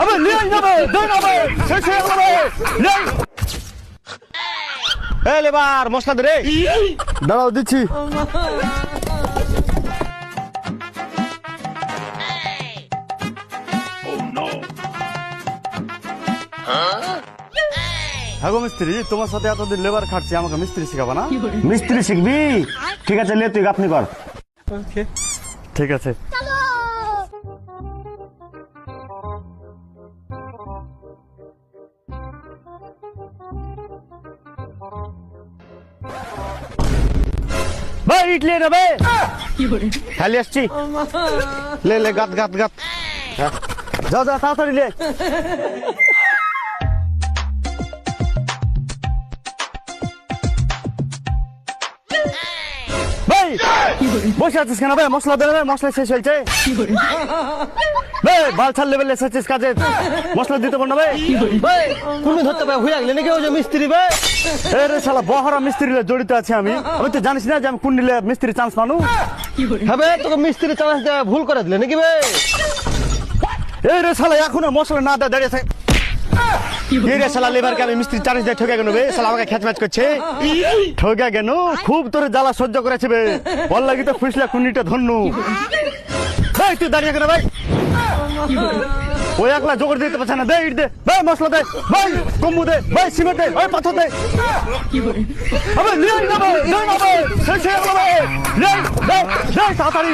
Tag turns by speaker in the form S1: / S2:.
S1: আবে নিয়ে যাবে দেন আবে শেষ হয়ে যাবে নেই এই লেবার মশলা দে রে দাঁড়াও দিচ্ছি হ্যাঁ গো মিস্ত্রি তোমার সাথে এতদিন লেবার খাটছি আমাকে মিস্ত্রি শিখাবা না
S2: মিস্ত্রি শিখবি ঠিক আছে লে তুই গাফনি কর
S1: ঠিক আছে ভাই ইট লিয়ে নেবে খালি আসছি লে লে গাত গাত গাত যাও যাও তাড়াতাড়ি লে ভাই বসে আছিস কেন ভাই মশলা দেবে মশলা শেষ হয়েছে ভাই বালছাল লেভেলে এসেছিস কাজে মশলা দিতে পার না ভাই কোন ধরতে ভাই হয়ে গেলে নাকি ওই যে মিস্ত্রি ভাই রে শালা বহরা মিস্ত্রি জড়িত আছে আমি তো জানিস না যে আমি কোন নিলে মিস্ত্রি চান্স পানু হ্যাঁ ভাই তোকে মিস্ত্রি চান্স দেওয়া ভুল করে দিলে নাকি ভাই এই রে শালা এখন মশলা না দেয় দাঁড়িয়ে থাকে এই রে শালা লেবারকে আমি মিস্ত্রি চান্স দিয়ে ঠকে গেল বে শালা আমাকে খ্যাচম্যাচ করছে ঠকে গেল খুব তোর জ্বালা সহ্য করেছে বে বল লাগি তো খুশলা কুন্নিটা ধন্যু ভাই তুই দাঁড়িয়ে কেন ভাই ওই একলা জোগাড় দিতে পারছে না দে ইট দে ভাই মশলা দে ভাই কম্বু দে ভাই সিমেন্ট দে ভাই পাথর দে আবে নিয়ে যাবে শেষ হয়ে যাবে তাড়াতাড়ি